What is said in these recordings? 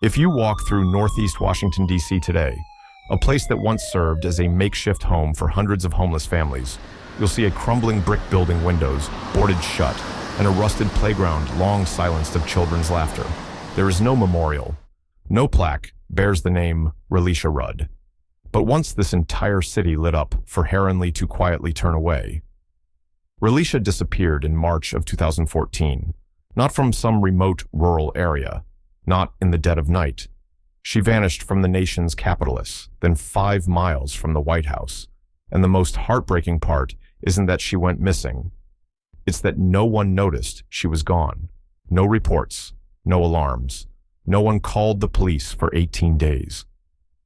If you walk through Northeast Washington, D.C. today, a place that once served as a makeshift home for hundreds of homeless families, you'll see a crumbling brick building windows, boarded shut, and a rusted playground long silenced of children's laughter. There is no memorial. No plaque bears the name Relisha Rudd. But once this entire city lit up for Heronley to quietly turn away. Relisha disappeared in March of 2014, not from some remote rural area, not in the dead of night. She vanished from the nation's capitalists, then 5 miles from the White House. And the most heartbreaking part isn't that she went missing. It's that no one noticed she was gone. No reports, no alarms. No one called the police for 18 days.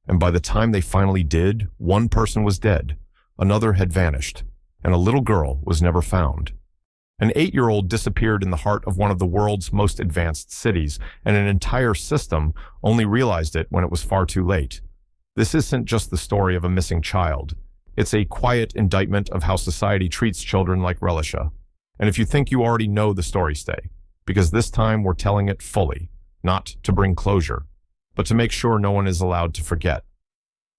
And by the time they finally did, one person was dead, another had vanished, and a little girl was never found. An 8-year-old disappeared in the heart of one of the world's most advanced cities, and an entire system only realized it when it was far too late. This isn't just the story of a missing child. It's a quiet indictment of how society treats children like Relisha. And if you think you already know the story, stay, because this time we're telling it fully, not to bring closure, but to make sure no one is allowed to forget.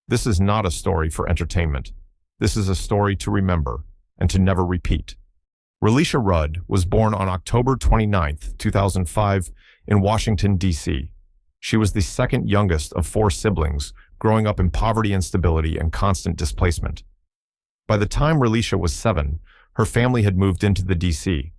This is not a story for entertainment. This is a story to remember and to never repeat. Relisha Rudd was born on October 29, 2005, in Washington, D.C. She was the second youngest of 4 siblings, growing up in poverty, instability, and constant displacement. By the time Relisha was 7, her family had moved into the D.C.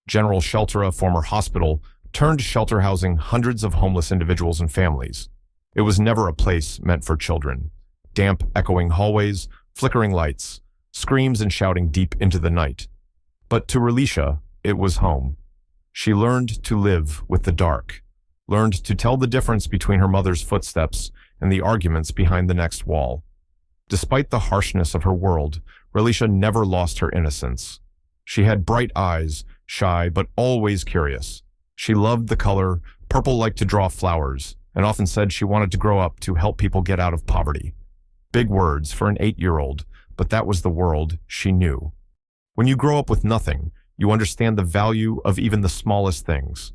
General Shelter, a former hospital, turned to shelter housing hundreds of homeless individuals and families. It was never a place meant for children. Damp, echoing hallways, flickering lights, screams and shouting deep into the night. But to Relisha, it was home. She learned to live with the dark, learned to tell the difference between her mother's footsteps and the arguments behind the next wall. Despite the harshness of her world, Relisha never lost her innocence. She had bright eyes, shy but always curious. She loved the color, purple liked to draw flowers, and often said she wanted to grow up to help people get out of poverty. Big words for an 8-year-old, but that was the world she knew. When you grow up with nothing, you understand the value of even the smallest things.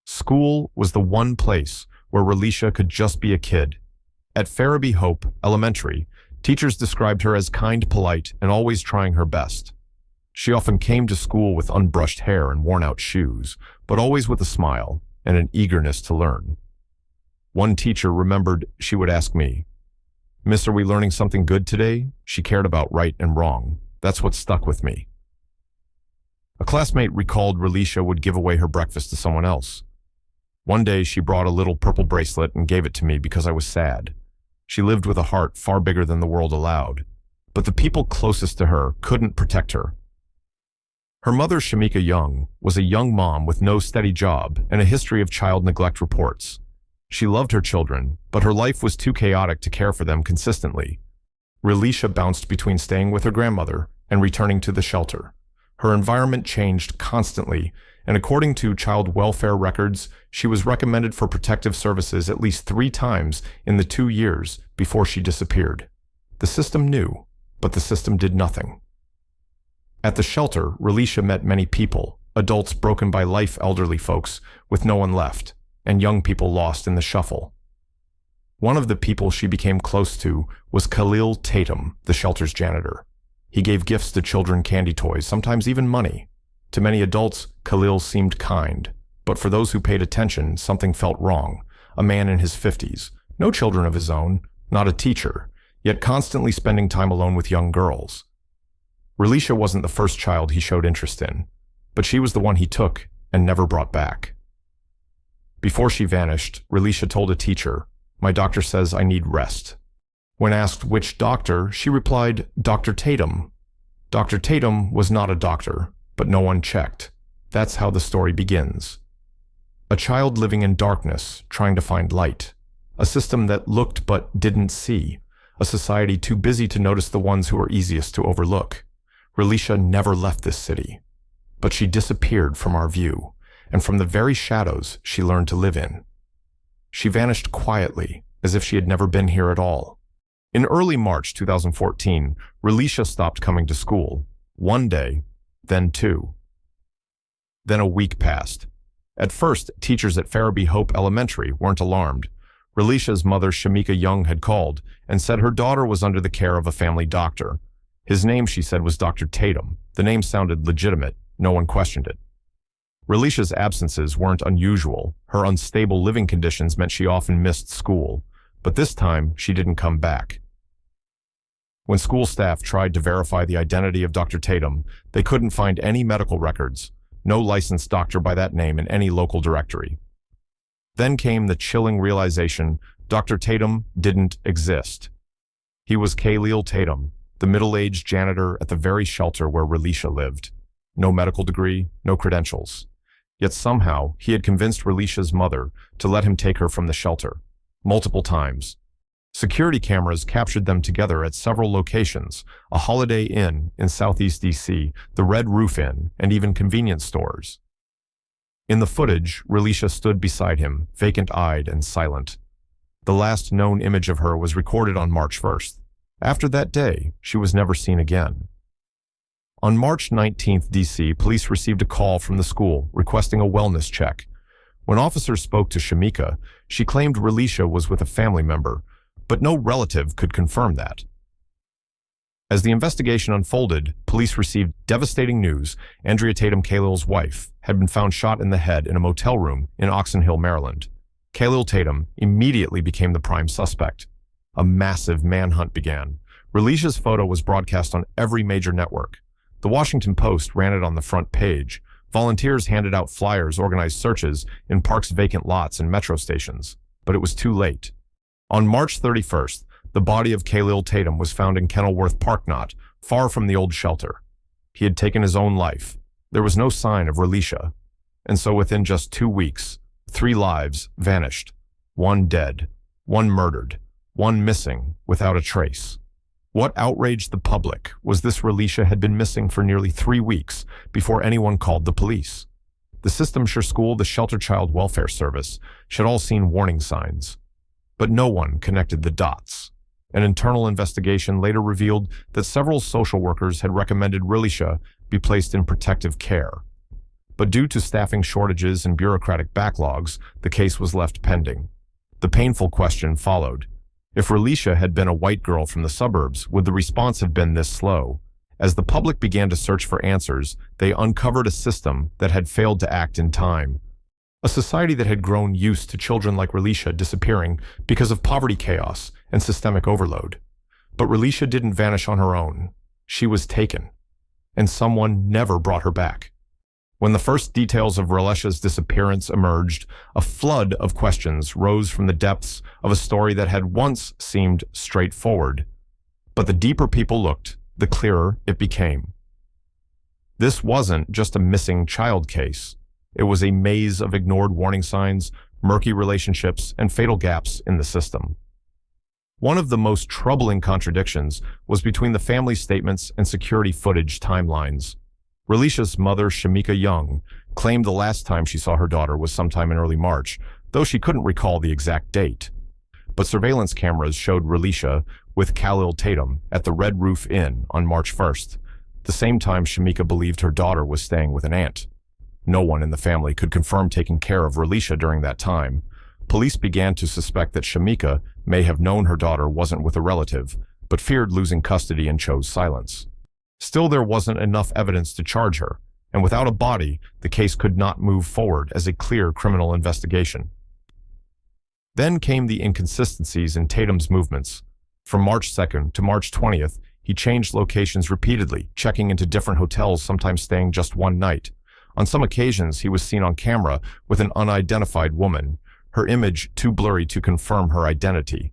School was the one place where Relisha could just be a kid. At Farabee Hope Elementary, teachers described her as kind, polite, and always trying her best. She often came to school with unbrushed hair and worn-out shoes, but always with a smile and an eagerness to learn. One teacher remembered she would ask me, "Miss, are we learning something good today?" She cared about right and wrong. That's what stuck with me. A classmate recalled Relisha would give away her breakfast to someone else. One day she brought a little purple bracelet and gave it to me because I was sad. She lived with a heart far bigger than the world allowed, but the people closest to her couldn't protect her. Her mother, Shamika Young, was a young mom with no steady job and a history of child neglect reports. She loved her children, but her life was too chaotic to care for them consistently. Relisha bounced between staying with her grandmother and returning to the shelter. Her environment changed constantly, and according to child welfare records, she was recommended for protective services at least 3 times in the 2 years before she disappeared. The system knew, but the system did nothing. At the shelter, Relisha met many people, adults broken by life, elderly folks with no one left, and young people lost in the shuffle. One of the people she became close to was Khalil Tatum, the shelter's janitor. He gave gifts to children, candy toys, sometimes even money. To many adults, Khalil seemed kind, but for those who paid attention, something felt wrong. A man in his 50s, no children of his own, not a teacher, yet constantly spending time alone with young girls. Relisha wasn't the first child he showed interest in, but she was the one he took and never brought back. Before she vanished, Relisha told a teacher, "My doctor says I need rest." When asked which doctor, she replied, "Dr. Tatum." Dr. Tatum was not a doctor, but no one checked. That's how the story begins. A child living in darkness, trying to find light. A system that looked but didn't see. A society too busy to notice the ones who were easiest to overlook. Relisha never left this city, but she disappeared from our view, and from the very shadows she learned to live in. She vanished quietly, as if she had never been here at all. In early March 2014, Relisha stopped coming to school. One day, then 2. Then a week passed. At first, teachers at Farabee Hope Elementary weren't alarmed. Relisha's mother, Shamika Young, had called and said her daughter was under the care of a family doctor. His name, she said, was Dr. Tatum. The name sounded legitimate. No one questioned it. Relisha's absences weren't unusual. Her unstable living conditions meant she often missed school. But this time, she didn't come back. When school staff tried to verify the identity of Dr. Tatum, they couldn't find any medical records, no licensed doctor by that name in any local directory. Then came the chilling realization Dr. Tatum didn't exist. He was Khalil Tatum, the middle-aged janitor at the very shelter where Relisha lived. No medical degree, no credentials. Yet somehow, he had convinced Relisha's mother to let him take her from the shelter. Multiple times. Security cameras captured them together at several locations, a Holiday Inn in Southeast DC, the Red Roof Inn, and even convenience stores. In the footage, Relisha stood beside him, vacant-eyed and silent. The last known image of her was recorded on March 1st. After that day, she was never seen again. On March 19th, DC, police received a call from the school requesting a wellness check. When officers spoke to Shamika, she claimed Relisha was with a family member, but no relative could confirm that. As the investigation unfolded, police received devastating news. Andrea Tatum, Khalil's wife, had been found shot in the head in a motel room in Oxon Hill, Maryland. Khalil Tatum immediately became the prime suspect. A massive manhunt began. Relisha's photo was broadcast on every major network. The Washington Post ran it on the front page. Volunteers handed out flyers, organized searches in parks' vacant lots and metro stations. But it was too late. On March 31st, the body of Khalil Tatum was found in Kenilworth Park Not, far from the old shelter. He had taken his own life. There was no sign of Relisha. And so within just 2 weeks, 3 lives vanished. 1 dead, 1 murdered, 1 missing without a trace. What outraged the public was this Relisha had been missing for nearly 3 weeks before anyone called the police. The Systemshire School, the Shelter Child Welfare Service, should all seen warning signs. But no one connected the dots. An internal investigation later revealed that several social workers had recommended Relisha be placed in protective care. But due to staffing shortages and bureaucratic backlogs, the case was left pending. The painful question followed. If Relisha had been a white girl from the suburbs, would the response have been this slow? As the public began to search for answers, they uncovered a system that had failed to act in time. A society that had grown used to children like Relisha disappearing because of poverty chaos and systemic overload. But Relisha didn't vanish on her own. She was taken. And someone never brought her back. When the first details of Relisha's disappearance emerged, a flood of questions rose from the depths of a story that had once seemed straightforward. But the deeper people looked, the clearer it became. This wasn't just a missing child case. It was a maze of ignored warning signs, murky relationships, and fatal gaps in the system. One of the most troubling contradictions was between the family statements and security footage timelines. Relisha's mother, Shamika Young, claimed the last time she saw her daughter was sometime in early March, though she couldn't recall the exact date. But surveillance cameras showed Relisha with Khalil Tatum at the Red Roof Inn on March 1st, the same time Shamika believed her daughter was staying with an aunt. No one in the family could confirm taking care of Relisha during that time. Police began to suspect that Shamika may have known her daughter wasn't with a relative, but feared losing custody and chose silence. Still, there wasn't enough evidence to charge her, and without a body, the case could not move forward as a clear criminal investigation. Then came the inconsistencies in Tatum's movements. From March 2nd to March 20th, he changed locations repeatedly, checking into different hotels, sometimes staying just one night. On some occasions, he was seen on camera with an unidentified woman, her image too blurry to confirm her identity.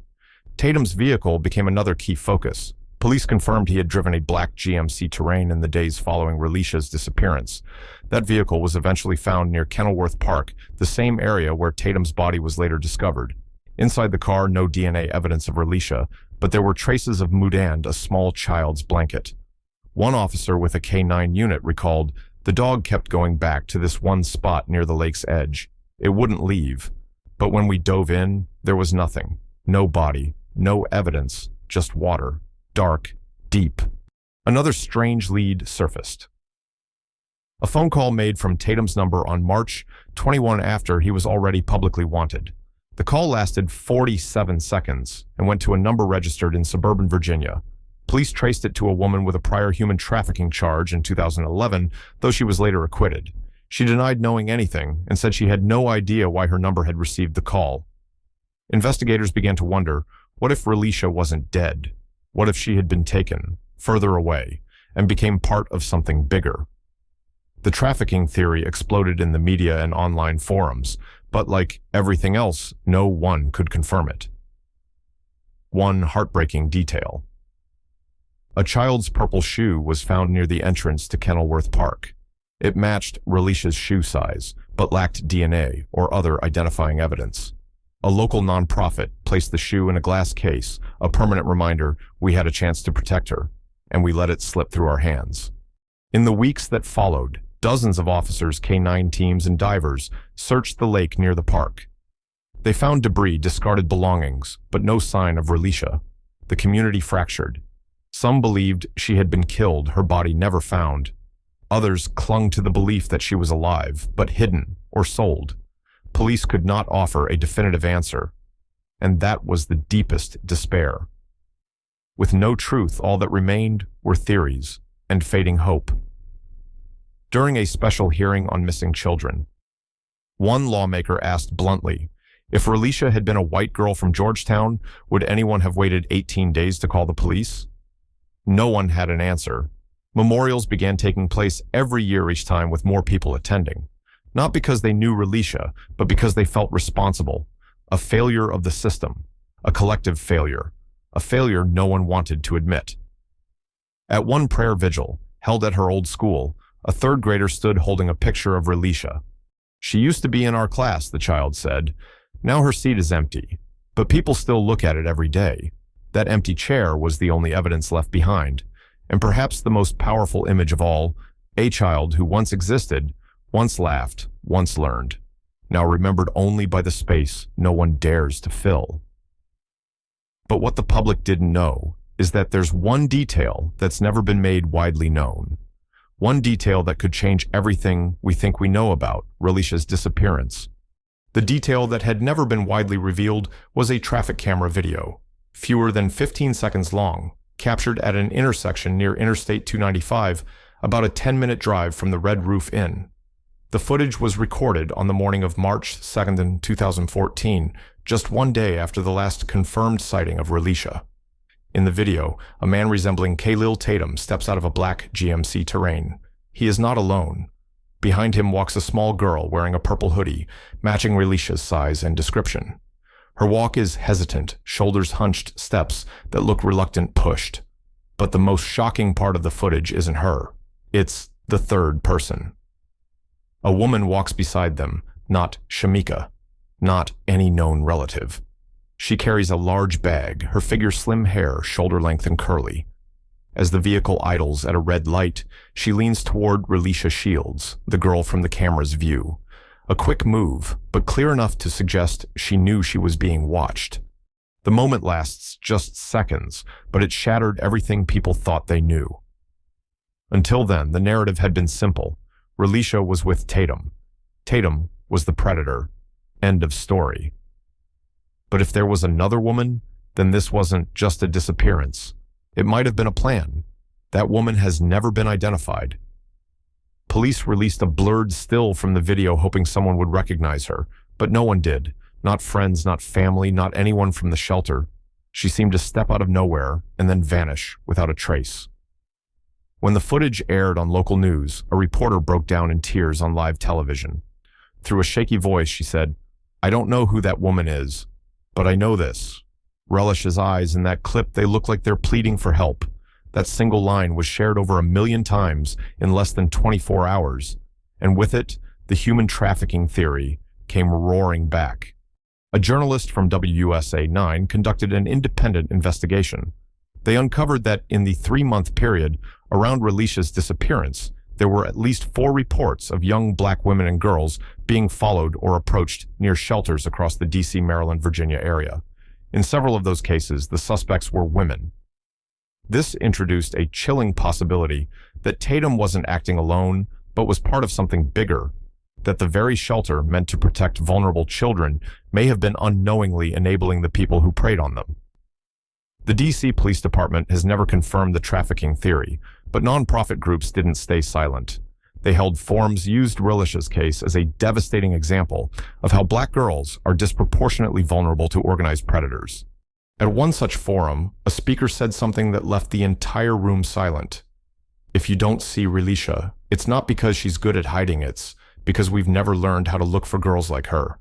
Tatum's vehicle became another key focus. Police confirmed he had driven a black GMC Terrain in the days following Relisha's disappearance. That vehicle was eventually found near Kenilworth Park, the same area where Tatum's body was later discovered. Inside the car, no DNA evidence of Relisha, but there were traces of Mudand, a small child's blanket. One officer with a K9 unit recalled, "The dog kept going back to this one spot near the lake's edge. It wouldn't leave. But when we dove in, there was nothing. No body, no evidence, just water. Dark, deep." Another strange lead surfaced. A phone call made from Tatum's number on March 21 after he was already publicly wanted. The call lasted 47 seconds and went to a number registered in suburban Virginia. Police traced it to a woman with a prior human trafficking charge in 2011, though she was later acquitted. She denied knowing anything and said she had no idea why her number had received the call. Investigators began to wonder, what if Relisha wasn't dead? What if she had been taken further away and became part of something bigger? The trafficking theory exploded in the media and online forums, but like everything else, no one could confirm it. One heartbreaking detail. A child's purple shoe was found near the entrance to Kenilworth Park. It matched Relisha's shoe size, but lacked DNA or other identifying evidence. A local nonprofit placed the shoe in a glass case, a permanent reminder we had a chance to protect her, and we let it slip through our hands. In the weeks that followed, dozens of officers, K9 teams, and divers searched the lake near the park. They found debris, discarded belongings, but no sign of Relisha. The community fractured. Some believed she had been killed, her body never found. Others clung to the belief that she was alive, but hidden or sold. Police could not offer a definitive answer, and that was the deepest despair. With no truth, all that remained were theories and fading hope. During a special hearing on missing children, one lawmaker asked bluntly, if Relisha had been a white girl from Georgetown, would anyone have waited 18 days to call the police? No one had an answer. Memorials began taking place every year, each time with more people attending. Not because they knew Relisha, but because they felt responsible. A failure of the system. A collective failure. A failure no one wanted to admit. At one prayer vigil, held at her old school, a third grader stood holding a picture of Relisha. She used to be in our class, the child said. Now her seat is empty, but people still look at it every day. That empty chair was the only evidence left behind, and perhaps the most powerful image of all, a child who once existed, once laughed, once learned, now remembered only by the space no one dares to fill. But what the public didn't know is that there's one detail that's never been made widely known. One detail that could change everything we think we know about Relisha's disappearance. The detail that had never been widely revealed was a traffic camera video, fewer than 15 seconds long, captured at an intersection near Interstate 295, about a 10-minute drive from the Red Roof Inn. The footage was recorded on the morning of March 2nd, 2014, just one day after the last confirmed sighting of Relisha. In the video, a man resembling Khalil Tatum steps out of a black GMC Terrain. He is not alone. Behind him walks a small girl wearing a purple hoodie, matching Relisha's size and description. Her walk is hesitant, shoulders hunched steps that look reluctant, pushed. But the most shocking part of the footage isn't her. It's the third person. A woman walks beside them, not Shamika, not any known relative. She carries a large bag, her figure slim hair, shoulder length and curly. As the vehicle idles at a red light, she leans toward Relisha Shields, the girl from the camera's view. A quick move, but clear enough to suggest she knew she was being watched. The moment lasts just seconds, but it shattered everything people thought they knew. Until then, the narrative had been simple. Relisha was with Tatum. Tatum was the predator. End of story. But if there was another woman, then this wasn't just a disappearance. It might have been a plan. That woman has never been identified. Police released a blurred still from the video hoping someone would recognize her, but no one did. Not friends, not family, not anyone from the shelter. She seemed to step out of nowhere and then vanish without a trace. When the footage aired on local news, a reporter broke down in tears on live television. Through a shaky voice, she said, "I don't know who that woman is, but I know this. Relisha's eyes in that clip, they look like they're pleading for help. That single line was shared over 1 million times in less than 24 hours. And with it, the human trafficking theory came roaring back." A journalist from WUSA 9 conducted an independent investigation. They uncovered that in the 3-month period around Relisha's disappearance, there were at least 4 reports of young black women and girls being followed or approached near shelters across the DC, Maryland, Virginia area. In several of those cases, the suspects were women. This introduced a chilling possibility that Tatum wasn't acting alone, but was part of something bigger, that the very shelter meant to protect vulnerable children may have been unknowingly enabling the people who preyed on them. The DC Police Department has never confirmed the trafficking theory, but nonprofit groups didn't stay silent. They held forums used Relisha's case as a devastating example of how Black girls are disproportionately vulnerable to organized predators. At one such forum, a speaker said something that left the entire room silent. "If you don't see Relisha, it's not because she's good at hiding, it's because we've never learned how to look for girls like her."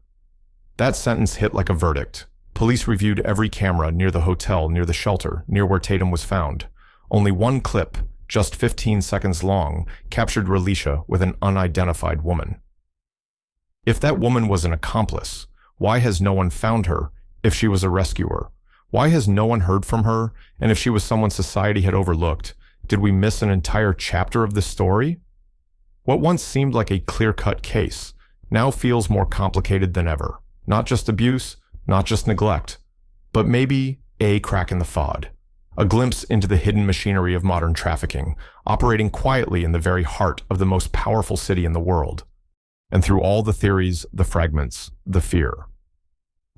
That sentence hit like a verdict. Police reviewed every camera near the hotel, near the shelter, near where Tatum was found. Only one clip, just 15 seconds long, captured Relisha with an unidentified woman. If that woman was an accomplice, why has no one found her? If she was a rescuer, why has no one heard from her? And if she was someone society had overlooked, did we miss an entire chapter of this story? What once seemed like a clear-cut case now feels more complicated than ever. Not just abuse, not just neglect, but maybe a crack in the FOD. A glimpse into the hidden machinery of modern trafficking, operating quietly in the very heart of the most powerful city in the world. And through all the theories, the fragments, the fear.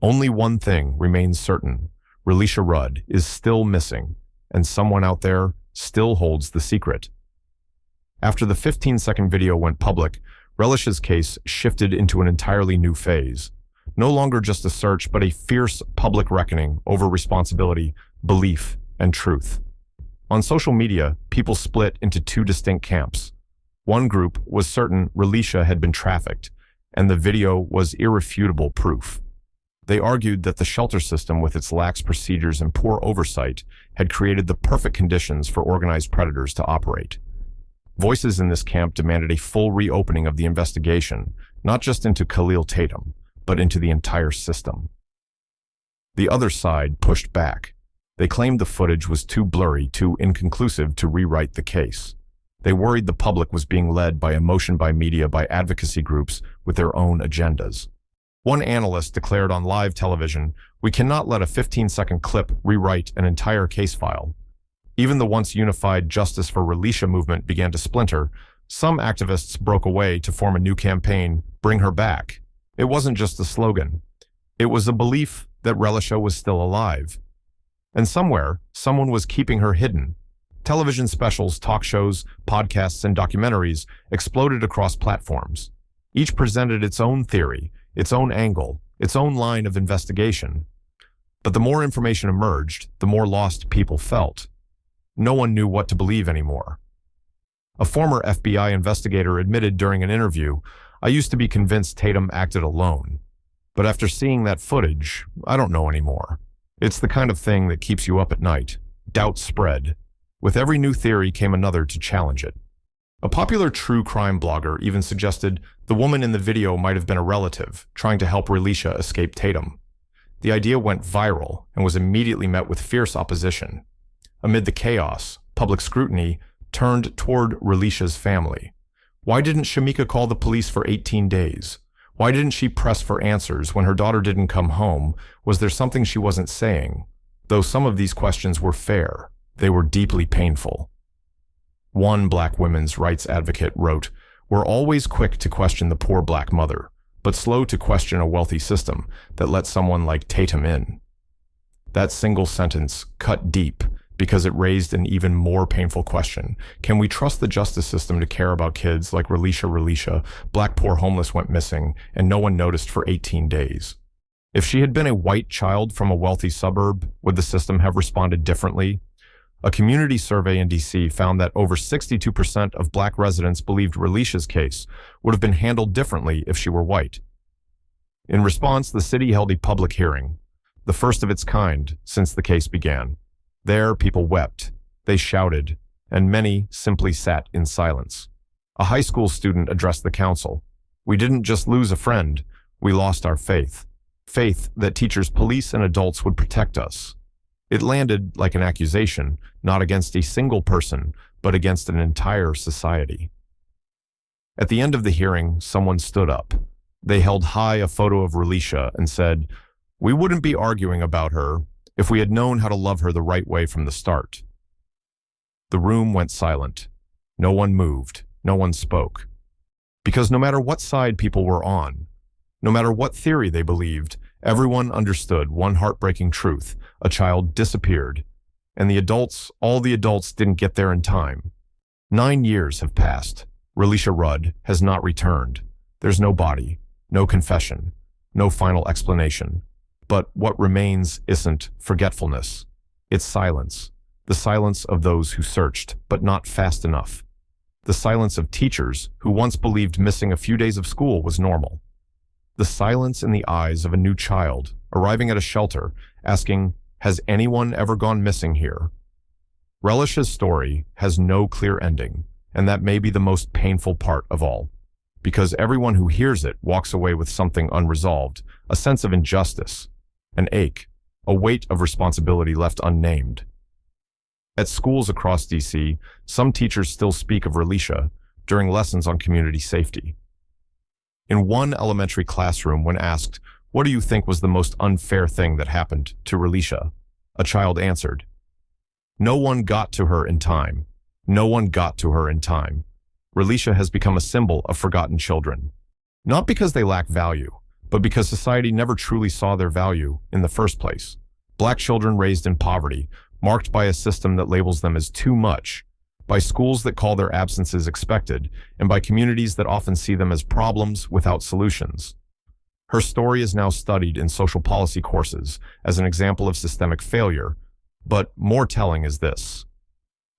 Only one thing remains certain. Relisha Rudd is still missing, and someone out there still holds the secret. After the 15-second video went public, Relisha's case shifted into an entirely new phase. No longer just a search, but a fierce public reckoning over responsibility, belief, and truth. On social media, people split into two distinct camps. One group was certain Relisha had been trafficked, and the video was irrefutable proof. They argued that the shelter system, with its lax procedures and poor oversight, had created the perfect conditions for organized predators to operate. Voices in this camp demanded a full reopening of the investigation, not just into Khalil Tatum, but into the entire system. The other side pushed back. They claimed the footage was too blurry, too inconclusive to rewrite the case. They worried the public was being led by emotion, by media, by advocacy groups with their own agendas. One analyst declared on live television, "We cannot let a 15-second clip rewrite an entire case file." Even the once unified Justice for Relisha movement began to splinter. Some activists broke away to form a new campaign, "Bring her back." It wasn't just a slogan. It was a belief that Relisha was still alive. And somewhere, someone was keeping her hidden. Television specials, talk shows, podcasts, and documentaries exploded across platforms. Each presented its own theory, its own angle, its own line of investigation. But the more information emerged, the more lost people felt. No one knew what to believe anymore. A former FBI investigator admitted during an interview, "I used to be convinced Tatum acted alone. But after seeing that footage, I don't know anymore." It's the kind of thing that keeps you up at night. Doubts spread. With every new theory came another to challenge it. A popular true crime blogger even suggested the woman in the video might have been a relative, trying to help Relisha escape Tatum. The idea went viral and was immediately met with fierce opposition. Amid the chaos, public scrutiny turned toward Relisha's family. Why didn't Shamika call the police for 18 days? Why didn't she press for answers when her daughter didn't come home? Was there something she wasn't saying? Though some of these questions were fair, they were deeply painful. One Black women's rights advocate wrote, "We're always quick to question the poor Black mother, but slow to question a wealthy system that let someone like Tatum in." That single sentence cut deep because it raised an even more painful question. Can we trust the justice system to care about kids like Relisha? Black poor homeless went missing, and no one noticed for 18 days. If she had been a white child from a wealthy suburb, would the system have responded differently? A community survey in DC found that over 62% of Black residents believed Relisha's case would have been handled differently if she were white. In response, the city held a public hearing, the first of its kind since the case began. There, people wept, they shouted, and many simply sat in silence. A high school student addressed the council. "We didn't just lose a friend, we lost our faith. Faith that teachers, police, and adults would protect us." It landed like an accusation, not against a single person, but against an entire society. At the end of the hearing, someone stood up. They held high a photo of Relisha and said, "We wouldn't be arguing about her if we had known how to love her the right way from the start." The room went silent. No one moved. No one spoke. Because no matter what side people were on, no matter what theory they believed, everyone understood one heartbreaking truth: a child disappeared. And all the adults didn't get there in time. 9 years have passed. Relisha Rudd has not returned. There's no body, no confession, no final explanation. But what remains isn't forgetfulness. It's silence. The silence of those who searched, but not fast enough. The silence of teachers who once believed missing a few days of school was normal. The silence in the eyes of a new child arriving at a shelter, asking, "Has anyone ever gone missing here?" Relisha's story has no clear ending, and that may be the most painful part of all, because everyone who hears it walks away with something unresolved, a sense of injustice, an ache, a weight of responsibility left unnamed. At schools across DC, some teachers still speak of Relisha during lessons on community safety. In one elementary classroom, when asked, "What do you think was the most unfair thing that happened to Relisha?" a child answered, "No one got to her in time. No one got to her in time." Relisha has become a symbol of forgotten children. Not because they lack value, but because society never truly saw their value in the first place. Black children raised in poverty, marked by a system that labels them as too much, by schools that call their absences expected, and by communities that often see them as problems without solutions. Her story is now studied in social policy courses as an example of systemic failure, but more telling is this: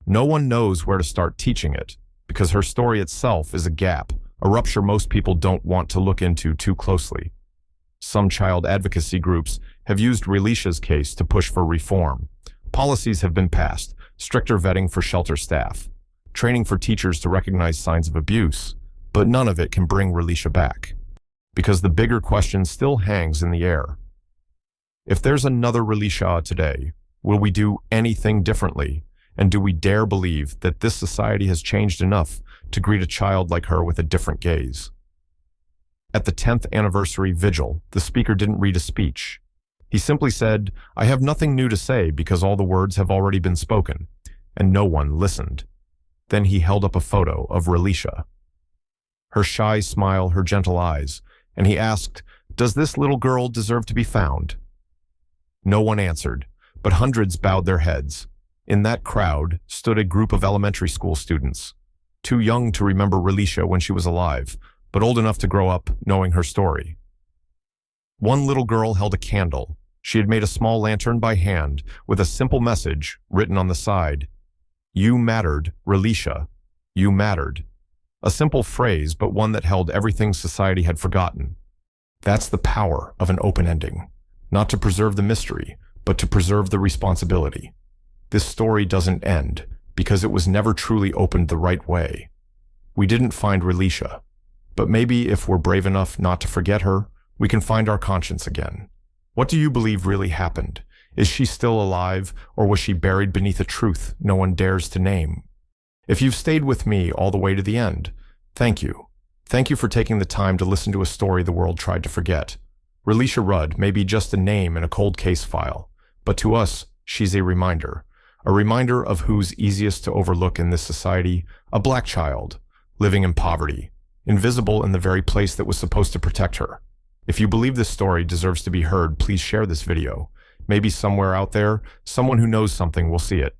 no one knows where to start teaching it, because her story itself is a gap, a rupture most people don't want to look into too closely. Some child advocacy groups have used Relisha's case to push for reform. Policies have been passed: stricter vetting for shelter staff, training for teachers to recognize signs of abuse, but none of it can bring Relisha back, because the bigger question still hangs in the air. If there's another Relisha today, will we do anything differently? And do we dare believe that this society has changed enough to greet a child like her with a different gaze? At the 10th anniversary vigil, the speaker didn't read a speech. He simply said, "I have nothing new to say because all the words have already been spoken," and no one listened. Then he held up a photo of Relisha, her shy smile, her gentle eyes, and he asked, "Does this little girl deserve to be found?" No one answered, but hundreds bowed their heads. In that crowd stood a group of elementary school students, too young to remember Relisha when she was alive, but old enough to grow up knowing her story. One little girl held a candle. She had made a small lantern by hand with a simple message written on the side: "You mattered, Relisha. You mattered." A simple phrase, but one that held everything society had forgotten. That's the power of an open ending. Not to preserve the mystery, but to preserve the responsibility. This story doesn't end because it was never truly opened the right way. We didn't find Relisha, but maybe if we're brave enough not to forget her, we can find our conscience again. What do you believe really happened? Is she still alive, or was she buried beneath a truth no one dares to name? If you've stayed with me all the way to the end, thank you. Thank you for taking the time to listen to a story the world tried to forget. Relisha Rudd may be just a name in a cold case file, but to us, she's a reminder of who's easiest to overlook in this society: a black child, living in poverty, invisible in the very place that was supposed to protect her. If you believe this story deserves to be heard, please share this video. Maybe somewhere out there, someone who knows something will see it.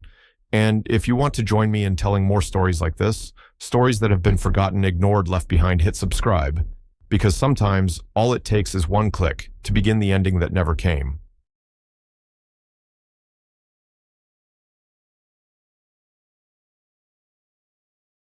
And if you want to join me in telling more stories like this, stories that have been forgotten, ignored, left behind, hit subscribe. Because sometimes all it takes is one click to begin the ending that never came.